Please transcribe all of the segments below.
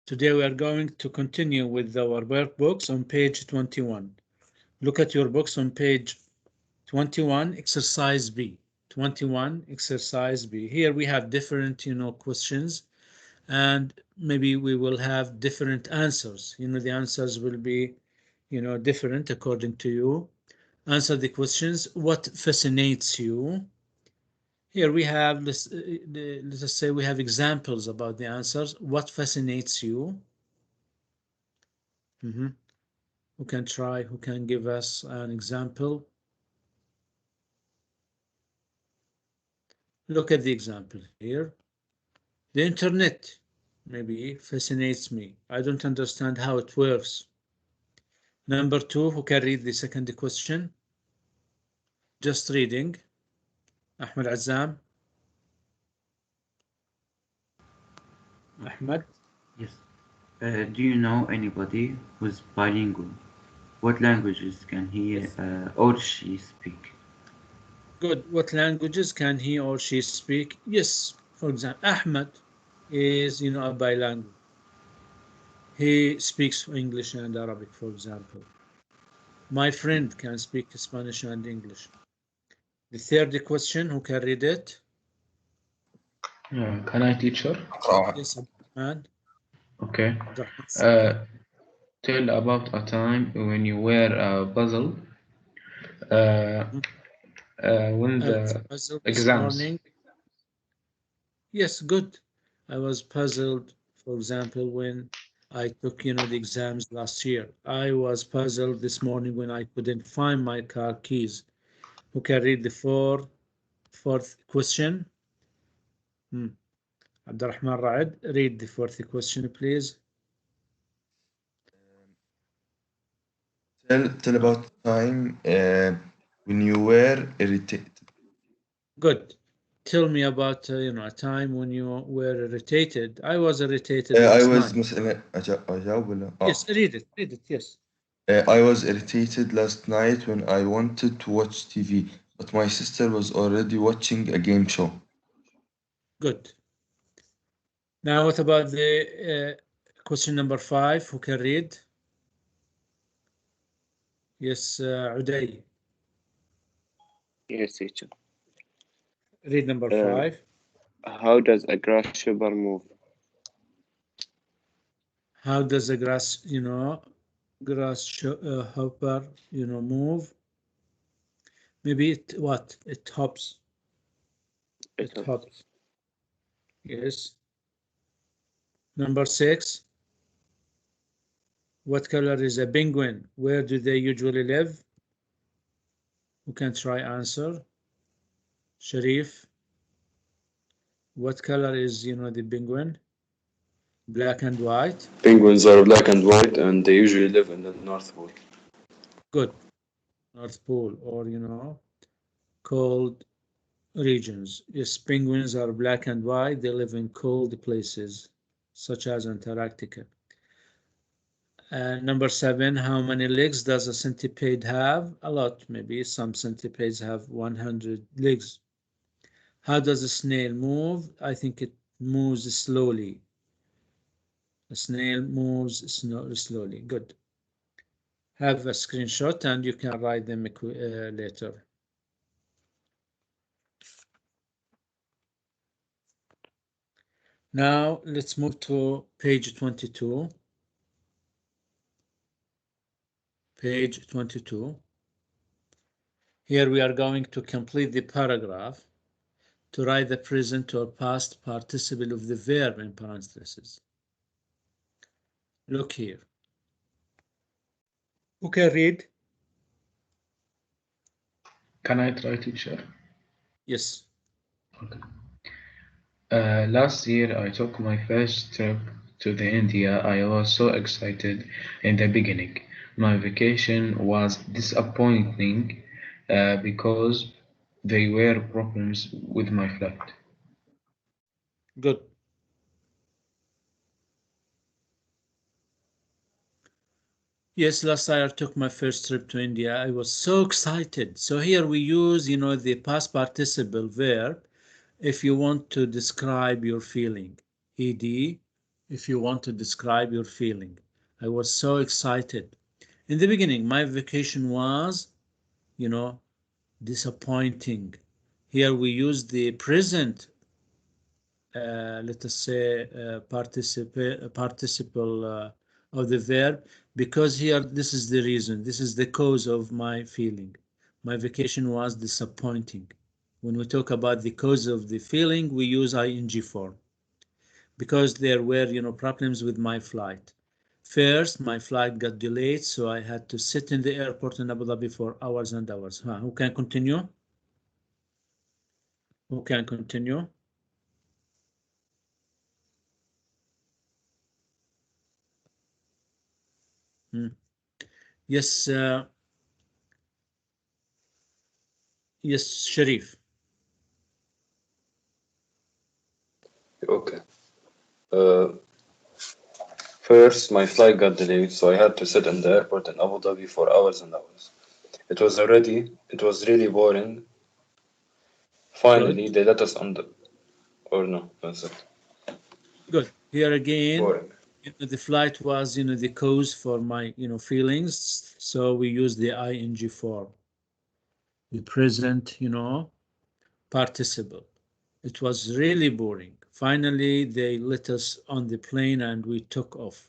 Today we are going to continue with our workbooks on page 21. Look at your books on page 21, exercise B. 21, exercise B. Here we have different, questions, and maybe we will have different answers. The answers will be, different according to you. Answer the questions. What fascinates you? Here we have, let's say we have examples about the answers. What fascinates you? Who can try? Who can give us an example? Look at the example here. The internet maybe fascinates me. I don't understand how it works. Number 2, who can read the second question? Just reading. Ahmed Azam. Ahmed? Yes. Do you know anybody who's bilingual? What languages can he Yes. or she speak? Good. What languages can he or she speak? Yes. For example, Ahmed is, a bilingual. He speaks English and Arabic, for example. My friend can speak Spanish and English. The third question, who can read it? Can I, teacher? Yes, Abdurrahman. Okay. Abdurrahman. Tell about a time when you were puzzled uh, when I was the puzzled this exams. morning. Yes, good. I was puzzled, for example, when I took, the exams last year. I was puzzled this morning when I couldn't find my car keys. Who can read the fourth question? Abdurrahman Raed, read the fourth question, please. Tell about time when you were irritated. Good. Tell me about, a time when you were irritated. I was irritated I last was night. مثلا أجاوب ولا Yes, read it, yes. I was irritated last night when I wanted to watch TV, but my sister was already watching a game show. Good. Now, what about the question number 5? Who can read? Yes, Uday. Yes, teacher. Read number 5. How does a grasshopper move? How does a grasshopper, move? Maybe it what? It hops. It hops. Yes. Number 6. What color is a penguin? Where do they usually live? Who can try answer? Sharif. What color is, the penguin? Black and white. Penguins are black and white, and they usually live in the North Pole. Good. North Pole, or, cold regions. Yes, penguins are black and white. They live in cold places, such as Antarctica. Number 7, how many legs does a centipede have? A lot, maybe. Some centipedes have 100 legs. How does a snail move? I think it moves slowly. A snail moves slowly. Good. Have a screenshot and you can write them later. Now let's move to page 22. Page 22. Here we are going to complete the paragraph to write the present or past participle of the verb in parentheses. Look here. Who can read? Can I try, teacher? Yes. Okay. Last year, I took my first trip to the India. I was so excited in the beginning. My vacation was disappointing because there were problems with my flight. Good. Yes, last year I took my first trip to India. I was so excited. So here we use, the past participle verb if you want to describe your feeling. Ed, if you want to describe your feeling. I was so excited. In the beginning, my vacation was, you know, disappointing. Here we use the present, let us say, participle of the verb, because here this is the reason, this is the cause of my feeling. My vacation was disappointing. When we talk about the cause of the feeling, we use ing form, because there were, problems with my flight. First, my flight got delayed, so I had to sit in the airport in Abu Dhabi for hours and hours. Who can continue? Who can continue? Yes, yes, Sharif. Okay. Uh, First, my flight got delayed, so I had to sit in the airport in Abu Dhabi for hours and hours. It was really boring. Finally, Good, they let us on the, or no, that's it. good. Here again, Boring. the flight was, the cause for my, feelings. So we use the ing form, the present, participle. It was really boring. Finally, they let us on the plane and we took off.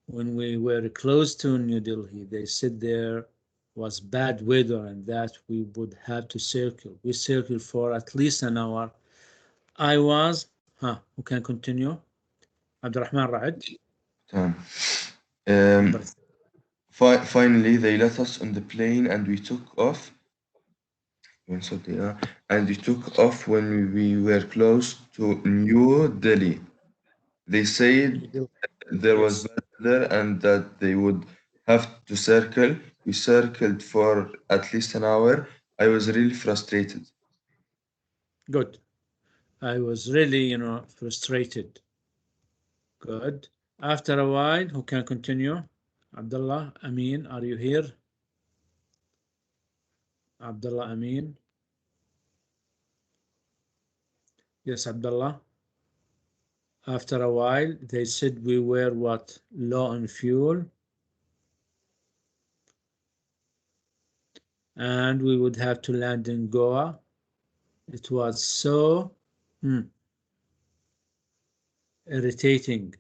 When we were close to New Delhi, they said there was bad weather and that we would have to circle. We circled for at least an hour. I was, who can continue? Abdurrahman Raed. تمام. Number Finally, they let us on the plane and we took off. And we took off when we were close to New Delhi. They said three. there was Yes, bad weather and that they would have to circle. We circled for at least an hour. I was really frustrated. good. I was really, frustrated. Good. After a while, who can continue? Abdullah Amin, are you here? Abdullah Amin. Yes, Abdullah. After a while, they said we were what? Low on fuel, and we would have to land in Goa. It was so irritating.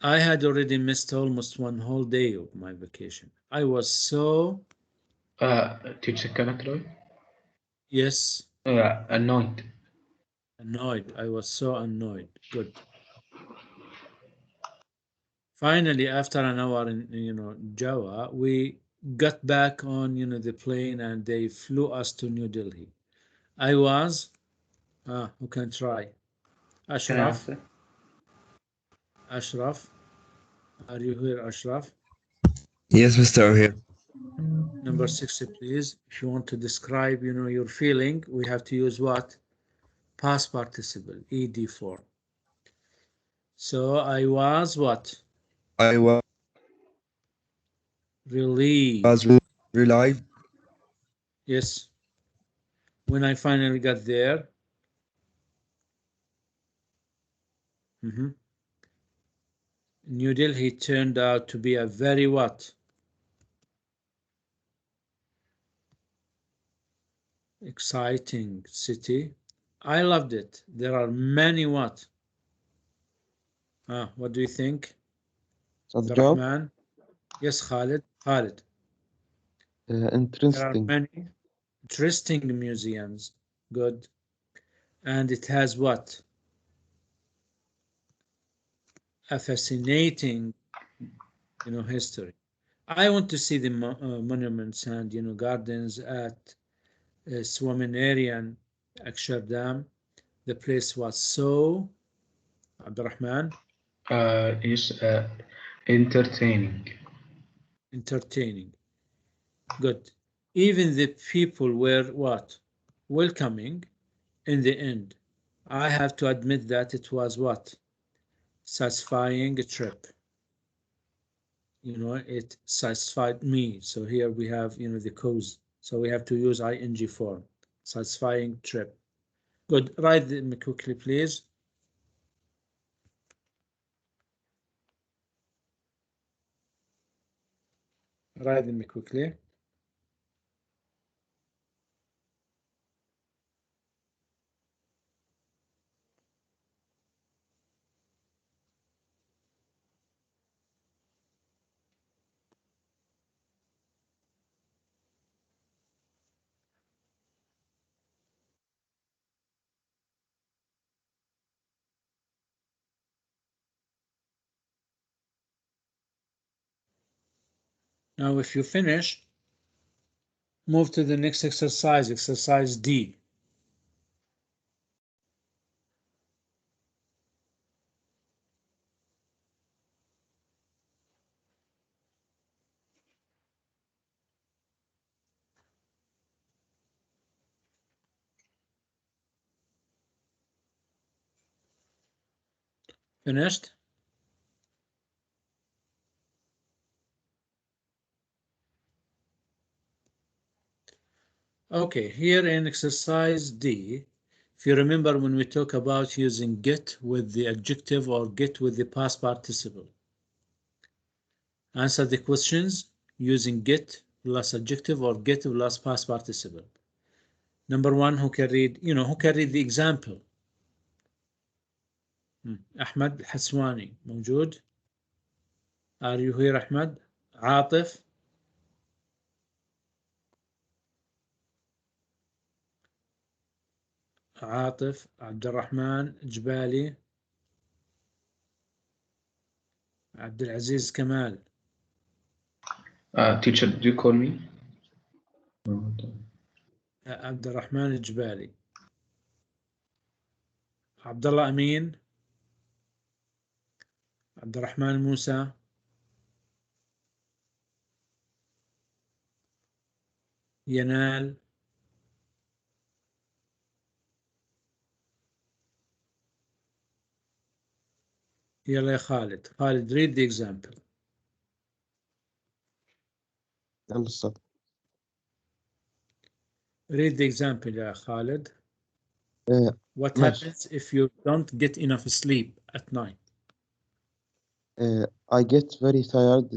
I had already missed almost one whole day of my vacation. I was so, Teacher Canatroy? yes, Annoyed. annoyed. I was so annoyed. Good. Finally, after an hour in, Java, we got back on, the plane and they flew us to New Delhi. I was, who can try? Can I Ashraf, answer? Ashraf, are you here, Ashraf? Yes, Mr. O'Hare. Number 60, please. If you want to describe, your feeling, we have to use what? Past participle, ed form. So I was what? I was Relieved. relieved. Yes. When I finally got there, New Delhi turned out to be a very what? Exciting city. I loved it. There are many what? What do you think? Job, Abdurrahman? Yes, Khalid. Khalid. There are interesting. many interesting museums. Good. And it has what? A fascinating, history. I want to see the monuments and, gardens at Swaminarayan, Akshardham. The place was so, Abdurrahman, Is entertaining. entertaining. Good. Even the people were what? Welcoming in the end. I have to admit that it was what? Satisfying trip. It satisfied me. So here we have, the cause. So we have to use ing form. Satisfying trip. Good. Write them quickly, please. Write them quickly. Now, if you finish, move to the next exercise, exercise D. Finished? Okay, here in exercise D, if you remember when we talk about using get with the adjective or get with the past participle, answer the questions using get plus adjective or get plus past participle. Number one, who can read, who can read the example? أحمد حسواني موجود. Are you here أحمد؟ عاطف. عاطف. عبد الرحمن جبالي. عبد العزيز كمال. Teacher, do you call me? عبد الرحمن الجبالي. عبد الله أمين. عبد الرحمن موسى. ينال. يلا يا خالد. خالد, read the example. Understood. Read the example يا خالد. What ماشي. happens if you don't get enough sleep at night? I get very tired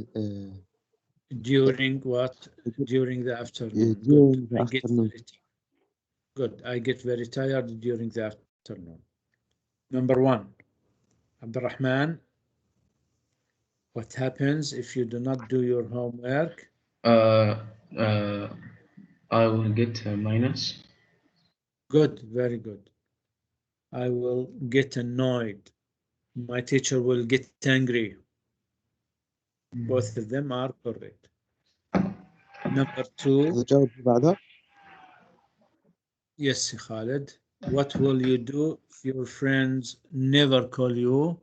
During what? During the afternoon. during Good. the afternoon. Good. I get very tired during the afternoon. Number one, Abdurrahman, what happens if you do not do your homework? Uh, I will get a minus. Good. Very good. I will get annoyed. My teacher will get angry. Both of them are correct. Number two. الجواب بعدها. Yes, Khaled. What will you do if your friends never call you?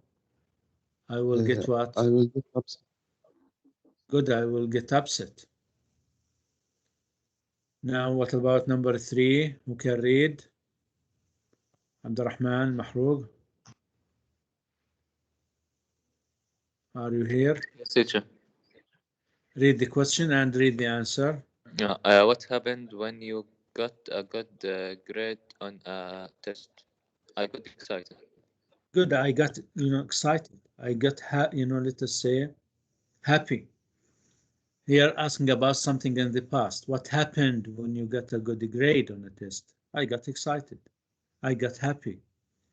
I will get what? I will get upset. Good, I will get upset. Now, what about number three? Who can read? Abdurrahman Mahroug. Are you here? Yes, teacher. Read the question and read the answer. Yeah. What happened when you got a good grade on a test? I got excited. Good, I got, excited. I got, let us say, happy. Here asking about something in the past. What happened when you got a good grade on a test? I got excited. I got happy.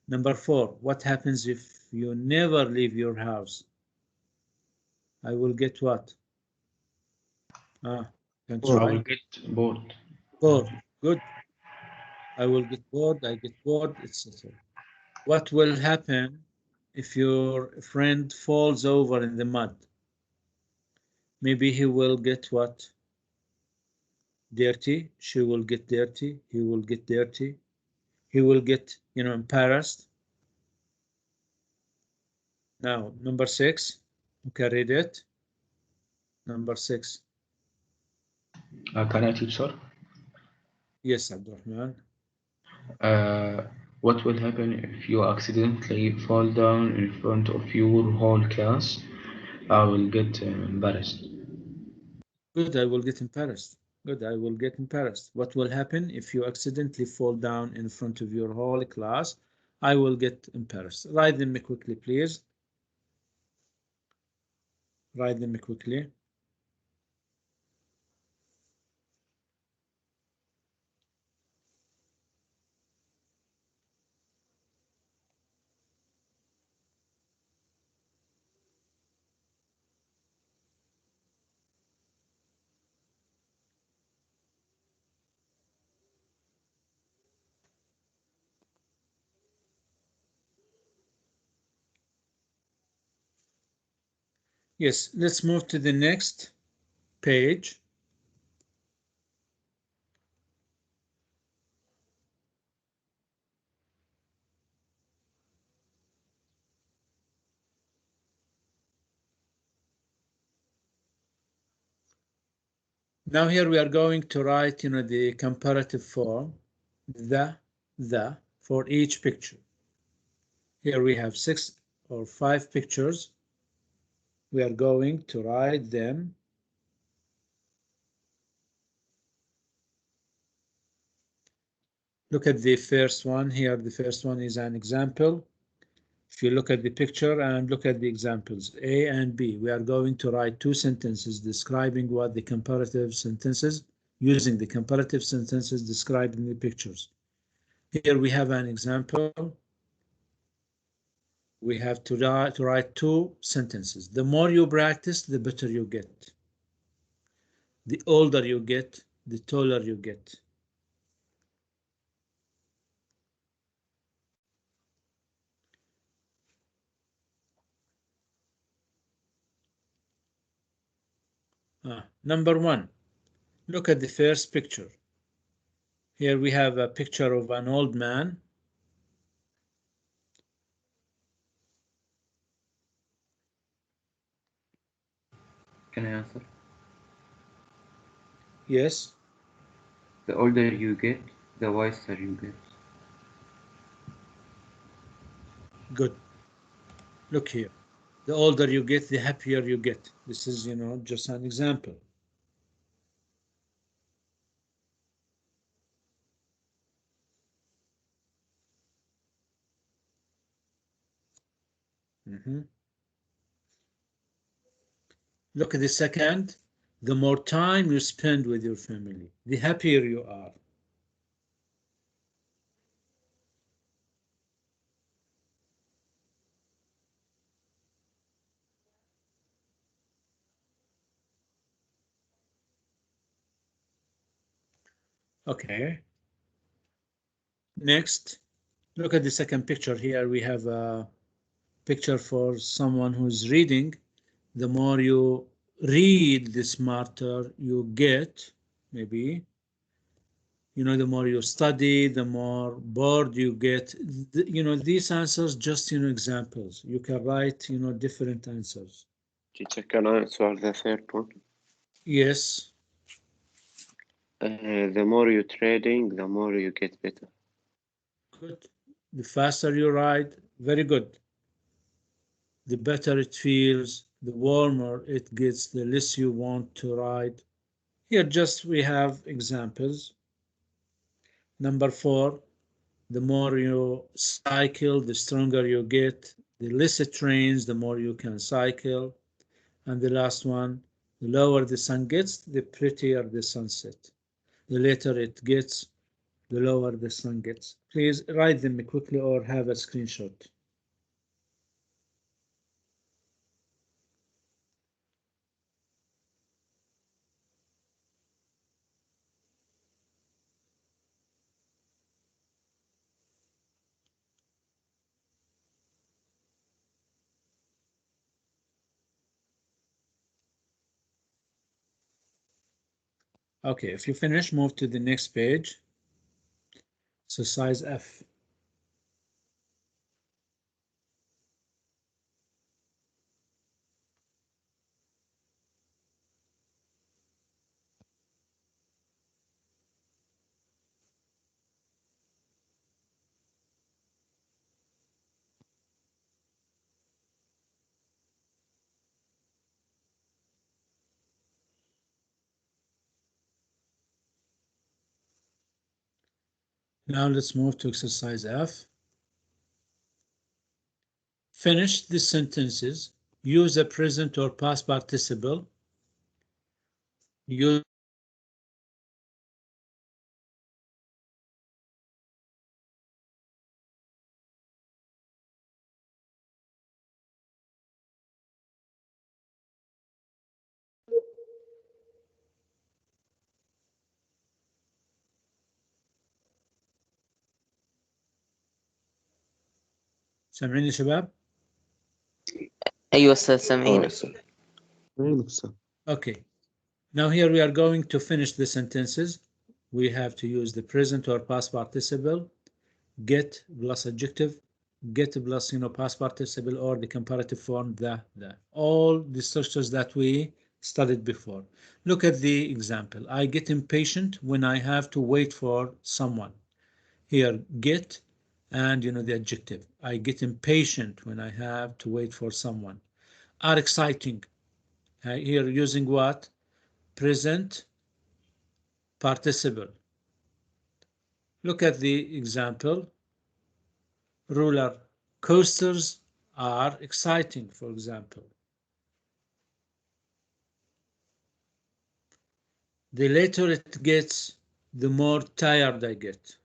Number four, what happens if you never leave your house? I will get what? Can I try. will get bored. Bored. Good. I will get bored. I get bored, etc. What will happen if your friend falls over in the mud? Maybe he will get what? Dirty. She will get dirty. He will get dirty. He will get, embarrassed. Now, number six. Okay, read it. Number six. Can I, teacher? Yes, Abdurrahman. What will happen if you accidentally fall down in front of your whole class? I will get embarrassed. Good, I will get embarrassed. Good, I will get embarrassed. What will happen if you accidentally fall down in front of your whole class? I will get embarrassed. Write them quickly, please. Write them quickly. Yes, let's move to the next page. Now here we are going to write, the comparative form, the, for each picture. Here we have 6 or 5 pictures. We are going to write them. Look at the first one here. The first one is an example. If you look at the picture and look at the examples, A and B, we are going to write 2 sentences describing what the comparative sentences, using the comparative sentences described in the pictures. Here we have an example. We have to write 2 sentences. The more you practice, the better you get. The older you get, the taller you get. Number 1, look at the first picture. Here we have a picture of an old man. Can I answer? Yes. The older you get, the wiser you get. Good. Look here. The older you get, the happier you get. This is, just an example. Look at the second. The more time you spend with your family, the happier you are. Okay. Next, look at the second picture. Here we have a picture for someone who's reading. The more you read, the smarter you get, maybe. The more you study, the more bored you get. These answers just, examples. You can write, different answers. Teacher, can I answer the third one? Yes. The more you trading, the more you get better. Good. The faster you ride, very good. The better it feels, the warmer it gets, the less you want to ride. Here just we have examples. Number 4, the more you cycle, the stronger you get. The less it rains, the more you can cycle. And the last one, the lower the sun gets, the prettier the sunset. The later it gets, the lower the sun gets. Please write them quickly or have a screenshot. Okay, if you finish, move to the next page. So size F. Now let's move to exercise F. Finish the sentences. Use a present or past participle. Use سامعين يا شباب؟ أيوة أستاذ سامعينك. يسر. فاهمك sir. Okay. Now here we are going to finish the sentences. We have to use the present or past participle, get plus adjective, get plus past participle, or the comparative form the. All the structures that we studied before. Look at the example. I get impatient when I have to wait for someone. Here, get and the adjective. I get impatient when I have to wait for someone. Are exciting. Here using what? Present participle. Look at the example. Roller coasters are exciting, for example. The later it gets, the more tired I get.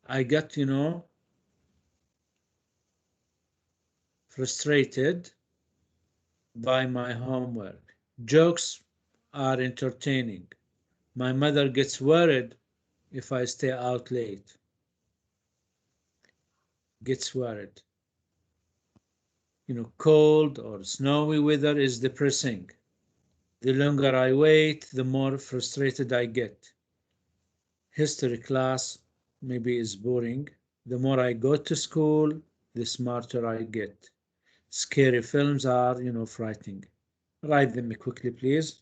I get, frustrated by my homework. Jokes are entertaining. My mother gets worried if I stay out late. Gets worried. Cold or snowy weather is depressing. The longer I wait, the more frustrated I get. History class maybe is boring. The more I go to school, the smarter I get. Scary films are, frightening. Write them quickly, please.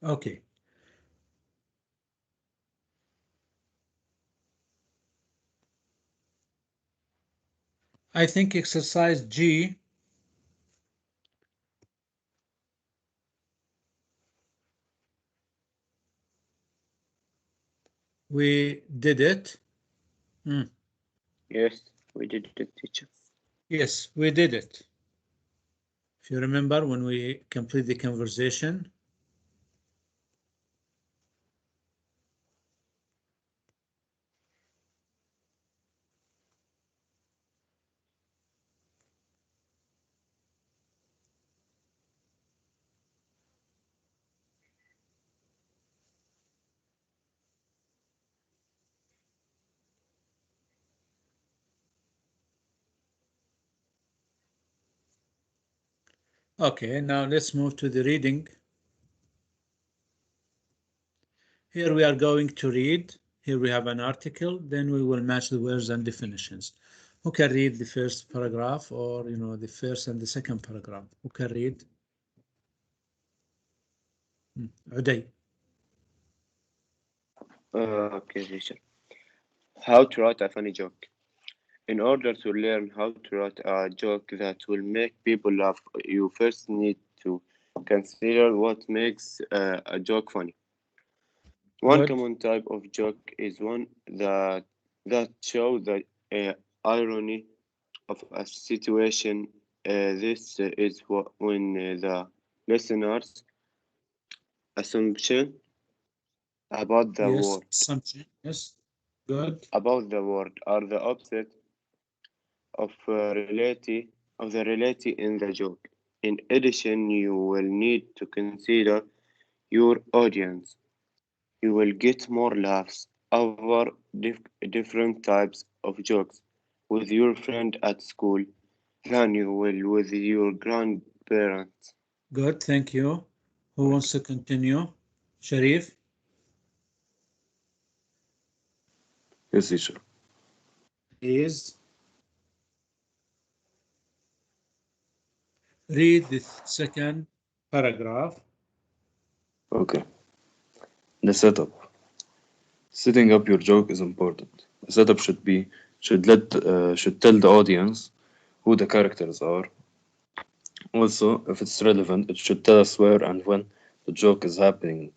Okay. I think exercise G we did it. Yes, we did it, teacher. Yes, we did it. If you remember when we complete the conversation. Okay, now let's move to the reading. Here we are going to read. Here we have an article, then we will match the words and definitions. Who can read the first paragraph or, the first and the second paragraph? Who can read? Uday. Okay, teacher. How to write a funny joke. In order to learn how to write a joke that will make people laugh, you first need to consider what makes a joke funny. One Good. common type of joke is one that shows the irony of a situation. This is when the listener's assumption about the Yes, word assumption. Yes, good. are the opposite of the reality in the joke. In addition, you will need to consider your audience. You will get more laughs over different types of jokes with your friend at school than you will with your grandparents. Good, thank you. Who wants to continue? Sharif, Yes, teacher. please read the second paragraph. Okay. The setup. Setting up your joke is important. The setup should tell the audience who the characters are. Also, if it's relevant, it should tell us where and when the joke is happening.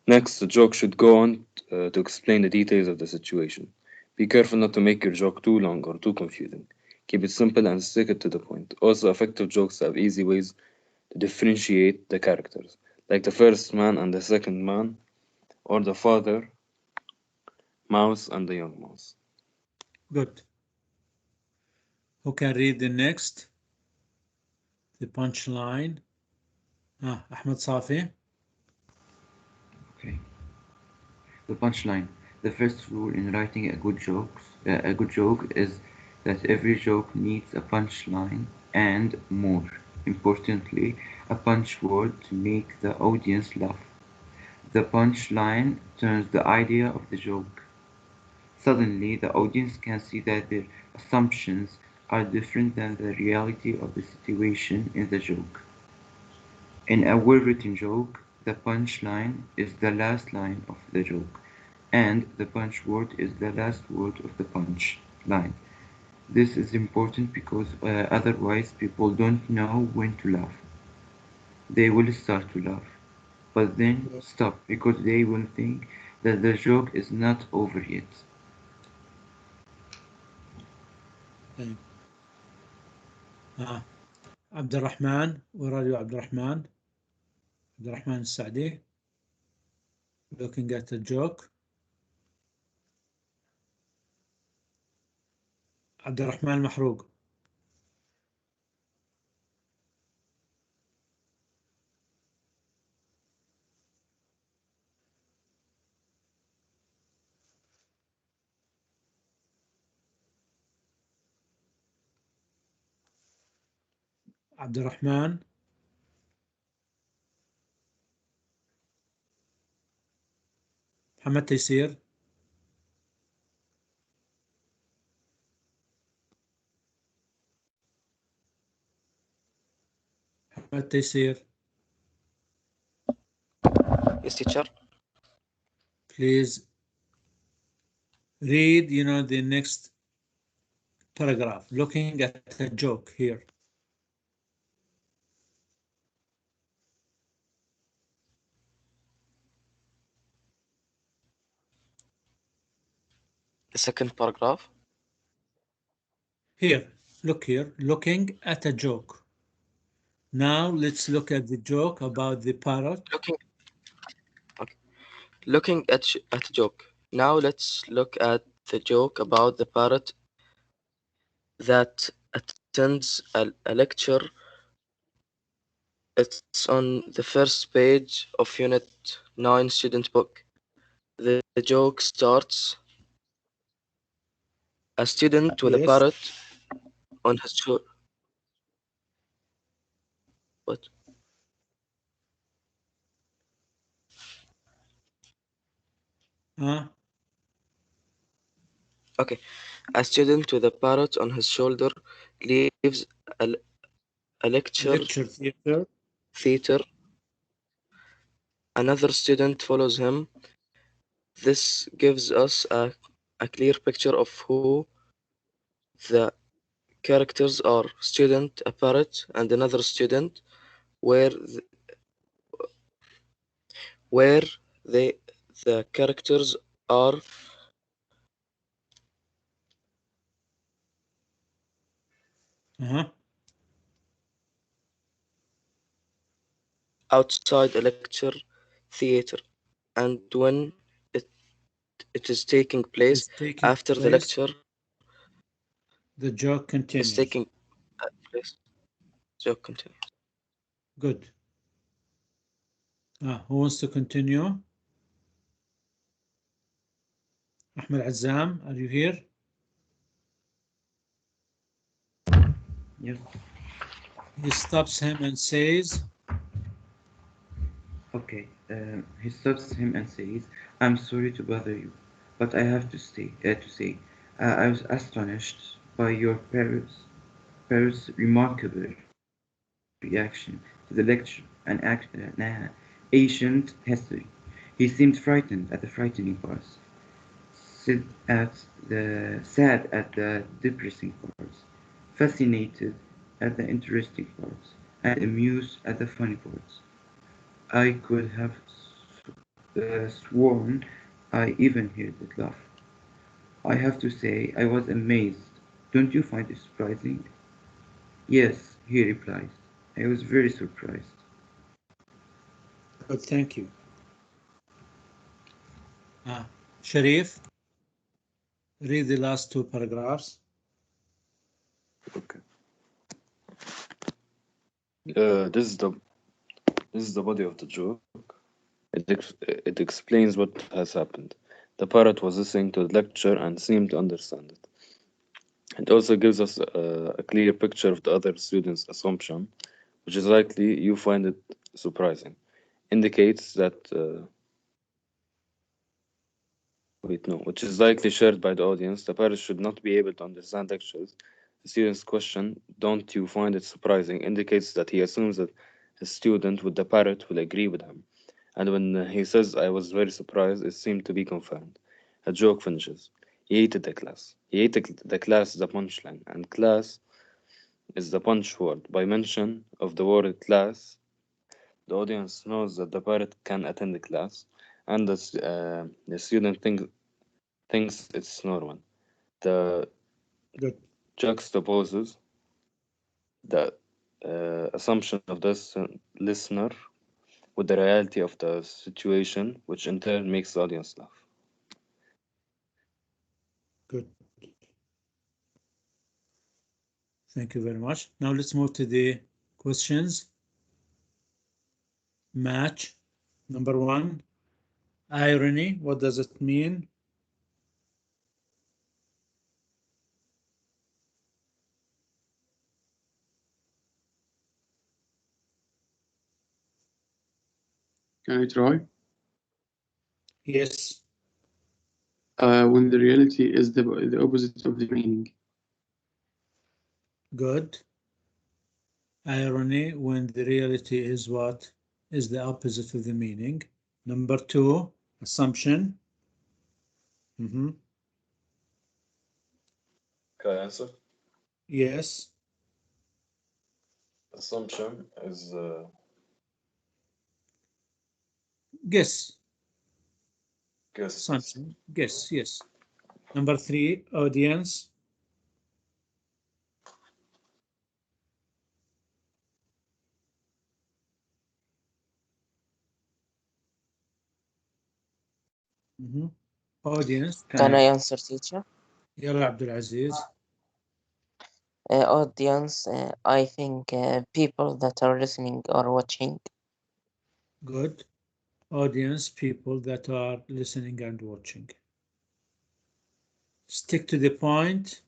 Next, the joke should go on to explain the details of the situation. Be careful not to make your joke too long or too confusing. Keep it simple and stick it to the point. Also, effective jokes have easy ways to differentiate the characters, like the first man and the second man, or the father mouse and the young mouse. Good. Who can read the next? The punchline. Ahmed Safi. Okay. The punchline. The first rule in writing a good joke is that every joke needs a punchline and, more importantly, a punch word to make the audience laugh. The punchline turns the idea of the joke. Suddenly, the audience can see that their assumptions are different than the reality of the situation in the joke. In a well-written joke, the punchline is the last line of the joke, and the punch word is the last word of the punch line. This is important because otherwise people don't know when to laugh. They will start to laugh, but then stop because they will think that the joke is not over yet. طيب. عبد الرحمن. Where are you, عبد الرحمن? عبد الرحمن السعدي. Looking at a joke. عبد الرحمن المحروق. عبد الرحمن. محمد تيسير. محمد تيسير. Yes, teacher. Please read, the next paragraph. Looking at a joke here. The second paragraph. Here, look here. Looking at a joke. Now let's look at the joke about the parrot. Looking at a joke. Now let's look at the joke about the parrot that attends a lecture. It's on the first page of Unit 9 student book. The joke starts: a student with a Yes. parrot on his shoulder. What? Okay. A student with a parrot on his shoulder leaves a lecture theater. Another student follows him. This gives us a clear picture of who the characters are: student, a parrot, and another student, where they the characters are outside a lecture theater, and when it is taking place after the lecture, the joke continues. is taking place. Joke continues. Good. Who wants to continue? Ahmed Azam, are you here? Yes. He stops him and says, Okay, he stops him and says, "I'm sorry to bother you, but I have to say, I was astonished by your parrot's remarkable reaction to the lecture and ancient history. He seemed frightened at the frightening parts. sad at the depressing parts, fascinated at the interesting parts, and amused at the funny parts. I could have sworn I even heard it laugh. I have to say I was amazed. Don't you find it surprising? Yes, he replied. I was very surprised. Good, thank you. Sharif, read the last two paragraphs. Okay. This is the body of the joke. It explains what has happened. The parrot was listening to the lecture and seemed to understand it. It also gives us a clear picture of the other students' assumption, which is likely you find it surprising. Indicates that which is likely shared by the audience. The parrot should not be able to understand lectures. The student's question, "Don't you find it surprising?" indicates that he assumes that his student with the parrot will agree with him. And when he says, "I was very surprised," it seemed to be confirmed. A joke finishes. He hated the class. He hated the class is a punchline, and class is the punch word. By mention of the word class, the audience knows that the parrot can attend the class, and the student thinks it's normal. The Good. juxtaposes the assumption of this listener with the reality of the situation, which in turn makes the audience laugh. Good. Thank you very much. Now let's move to the questions. Match. Number one, irony. What does it mean? Can I try? Yes. When the reality is the opposite of the meaning. Good. Irony when the reality is what? Is the opposite of the meaning. Number two, assumption. Can I answer? Yes. Assumption is Guess. guess. Assumption. Guess. Yes. Number three, audience. Audience. Can I answer, teacher? يلا عبد العزيز. Audience, I think people that are listening or watching. Good. Audience, people that are listening and watching. Stick to the point.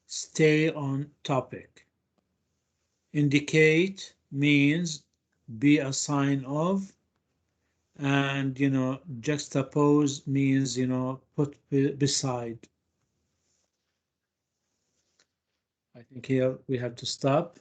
Stay on topic. Indicate means be a sign of, and juxtapose means put beside. I think here we have to stop.